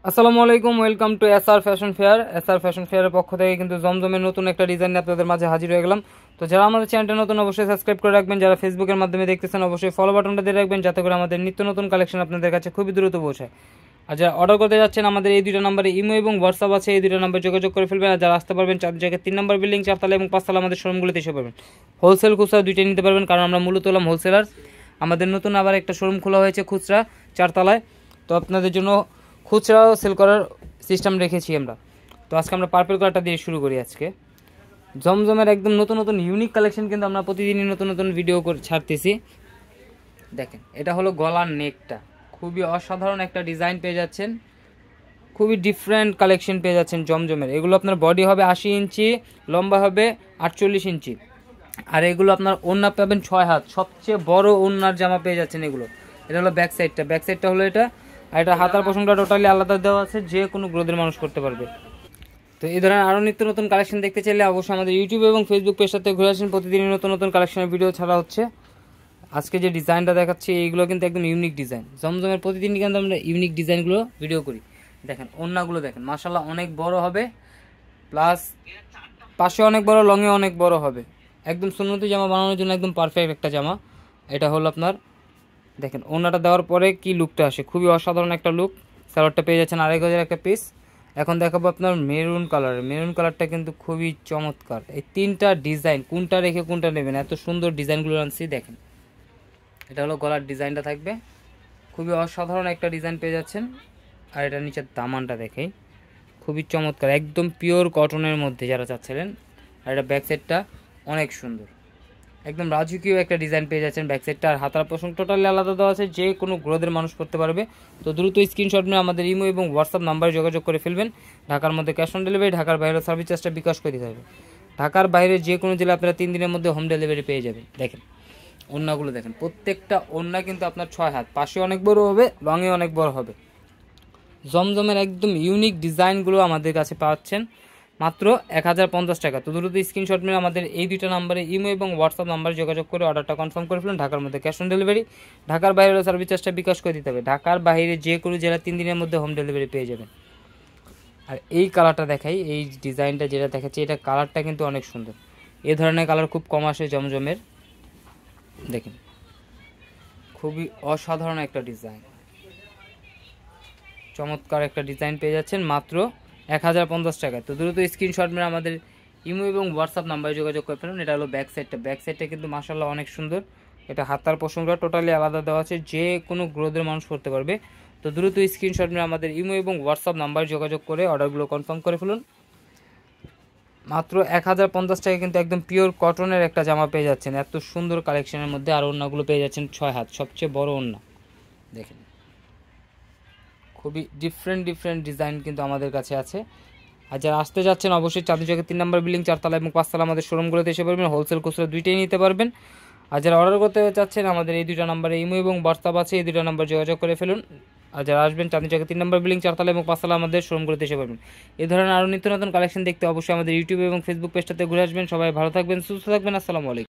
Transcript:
আসসালামু আলাইকুম, welcome to SR fashion fair. SR fashion ফেয়ারের পক্ষ থেকে কিন্তু জমজমের নতুন একটা ডিজাইন নিয়ে আপনাদের মাঝে হাজির হয়ে গেলাম। তো যারা আমাদের চ্যানেলটা নতুন অবশ্যই সাবস্ক্রাইব করে রাখবেন, যারা ফেসবুকের মাধ্যমে দেখতেছেন অবশ্যই ফলো বাটনটা দিয়ে রাখবেন, যাতে করে আমাদের নিত্য নতুন কালেকশন আপনাদের কাছে খুবই দ্রুত পৌঁছায়। আর যারা অর্ডার করতে যাচ্ছেন, আমাদের এই দুটো নাম্বারে ইমো এবং হোয়াটসঅ্যাপ আছে, এই দুটো নাম্বার যোগাযোগ করে ফেলবেন। আর যারা আসতে পারবেন চাঁদ জায়গায় 3 নম্বর বিল্ডিং, 4 তলা এবং 5 তলা আমাদের শোরুমগুলোতে এসে পারবেন। হোলসেল খুচরা দুইটাই নিতে পারবেন, কারণ আমরা মূলত হলাম হোলসেলার। আমাদের নতুন আবার একটা শোরুম খোলা হয়েছে খুচরা 4 তলায়, তো আপনাদের জন্য খুচরাও সেল করার সিস্টেম রেখেছি আমরা। তো আজকে আমরা পার্পল কালারটা দিয়ে শুরু করি। আজকে জমজমের একদম নতুন নতুন ইউনিক কালেকশন কিন্তু আমরা প্রতিদিনই নতুন নতুন ভিডিও করে ছাড়তেছি। দেখেন, এটা হলো গলার নেকটা, খুবই অসাধারণ একটা ডিজাইন পেয়ে যাচ্ছেন, খুবই ডিফারেন্ট কালেকশন পেয়ে যাচ্ছেন জমজমের। এগুলো আপনার বডি হবে 80 ইঞ্চি, লম্বা হবে 48 ইঞ্চি, আর এগুলো আপনার ওড়না পাবেন 6 হাত, সবচেয়ে বড় ওড়নার জামা পেয়ে যাচ্ছেন এগুলো। এটা হলো ব্যাক সাইডটা হলো এটা, আর এটা হাতার পশমটা টোটালি আলাদা দেওয়া আছে, যে কোনো গ্রোদের মানুষ করতে পারবে। তো এই ধরনের আরও নিত্য নতুন কালেকশন দেখতে চাইলে অবশ্যই আমাদের ইউটিউব এবং ফেসবুক পেজটাতে ঘুরে আসেন, প্রতিদিনই নতুন নতুন কালেকশনের ভিডিও ছাড়া হচ্ছে। আজকে যে ডিজাইনটা দেখাচ্ছি এইগুলো কিন্তু একদম ইউনিক ডিজাইন। জমজমের প্রতিদিনই কিন্তু আমরা ইউনিক ডিজাইনগুলো ভিডিও করি। দেখেন ওড়নাগুলো দেখেন, মাশাআল্লাহ অনেক বড় হবে, প্লাস পাশে অনেক বড়, লংয়ে অনেক বড় হবে। একদম সুন্নতি জামা বানানোর জন্য একদম পারফেক্ট একটা জামা। এটা হলো আপনার, দেখেন ওড়নাটা দেওয়ার পরে কি লুকটা আসে, খুবই অসাধারণ একটা লুক। সালোয়ারটা পেয়ে যাচ্ছেন 2500 একটা পিস। এখন দেখাবো আপনার মেরুন কালার। মেরুন কালারটা কিন্তু খুবই চমৎকার। এই তিনটা ডিজাইন কোনটা রেখে কোনটা নেবেন, এত সুন্দর ডিজাইনগুলো আনছি। দেখেন, এটা হলো গলার ডিজাইনটা থাকবে, খুবই অসাধারণ একটা ডিজাইন পেয়ে যাচ্ছেন। আর এটা নিচের দামানটা দেখেই খুবই চমৎকার, একদম পিওর কটনের মধ্যে যারা চাচ্ছিলেন। আর এটা ব্যাক সাইডটা অনেক সুন্দর, একদম রাজকীয় একটা ডিজাইন পেয়ে যাচ্ছেন ব্যাক সাইডটা। আর হাতার পশম টোটালি আলাদা দেওয়া আছে, যে কোনো গ্রোদের মানুষ করতে পারবে। তো দ্রুত স্ক্রিনশট নিয়ে আমাদের ইমো এবং হোয়াটসঅ্যাপ নাম্বারে যোগাযোগ করে ফেলবেন। ঢাকার মধ্যে ক্যাশ অন ডেলিভারি, ঢাকার বাইরে সার্ভিস চার্জটা বিকাশ করে দিতে হবে। ঢাকার বাইরে যে কোনো জেলা আপনারা 3 দিনের মধ্যে হোম ডেলিভারি পেয়ে যাবেন। দেখেন ওড়নাগুলো দেখেন, প্রত্যেকটা ওড়না কিন্তু আপনার 6 হাত, পাশে অনেক বড় হবে, লংয়ে অনেক বড় হবে। জমজমের একদম ইউনিক ডিজাইনগুলো আমাদের কাছে পাচ্ছেন মাত্র 1050 টাকা। তো দ্রুত স্ক্রিনশট নিয়ে আমাদের এই দুটো নাম্বারে ইমো এবং হোয়াটসঅ্যাপ নাম্বারে যোগাযোগ করে অর্ডারটা কনফার্ম করে ফেলুন। ঢাকার মধ্যে ক্যাশ অন ডেলিভারি, ঢাকার বাইরে সার্ভিস চার্জটা বিকাশ করে দিতে হবে। ঢাকার বাইরে যে কোনো জেলা 3 দিনের মধ্যে হোম ডেলিভারি পেয়ে যাবেন। আর এই কালারটা দেখাই, এই ডিজাইনটা যেটা দেখাচ্ছি, এটা কালারটা কিন্তু অনেক সুন্দর। এ ধরনের কালার খুব কম আসে জমজমের। দেখেন, খুবই অসাধারণ একটা ডিজাইন, চমৎকার একটা ডিজাইন পেয়ে যাচ্ছেন মাত্র 1050 টাকায়। তো দ্রুত স্ক্রিনশট মেরে আমাদের ইমো এবং হোয়াটসঅ্যাপ নাম্বারে যোগাযোগ করে ফেলুন। এটা হলো ব্যাক সাইডটা কিন্তু মাশাআল্লাহ অনেক সুন্দর। এটা হাতার পশমটা টোটালি আলাদা দেওয়া আছে, যে কোনো গ্রোদের মানুষ করতে পারবে। তো দ্রুত স্ক্রিনশট মেরে আমাদের ইমো এবং হোয়াটসঅ্যাপ নাম্বারে যোগাযোগ করে অর্ডারগুলো কনফার্ম করে ফেলুন। মাত্র 1050 টাকায় কিন্তু একদম পিওর কটনের একটা জামা পেয়ে যাচ্ছেন, এত সুন্দর কালেকশনের মধ্যে। আর ওড়নাগুলো পেয়ে যাচ্ছেন 6 হাত, সবচেয়ে বড় ওড়না। দেখেন, খুবই ডিফারেন্ট ডিজাইন কিন্তু আমাদের কাছে আছে। আর যারা আসতে যাচ্ছেন অবশ্যই চাঁদনি 3 নম্বর বিল্ডিং, 4 তলা এবং 5 তলা আমাদের শোরুমগুলোতে এসে পারবেন। হোলসেল খুচরা দুইটাই নিতে পারবেন। আর যারা অর্ডার করতে চাচ্ছেন, আমাদের এই দুটো নাম্বারে ইমো এবং হোয়াটসঅ্যাপ আছে, এই দুটো নাম্বার যোগাযোগ করে ফেলুন। আর যারা আসবেন চাঁদনি 3 নম্বর বিল্ডিং, 4 তলা এবং 5 তলা আমাদের শোরুমগুলোতে এসে পারবেন। এই ধরনের আরও নিত্য নতুন কালেকশন দেখতে অবশ্যই আমাদের ইউটিউব এবং ফেসবুক পেজটাতে ঘুরে আসবেন। সবাই ভালো থাকবেন, সুস্থ থাকবেন। আসসালামু আলাইকুম।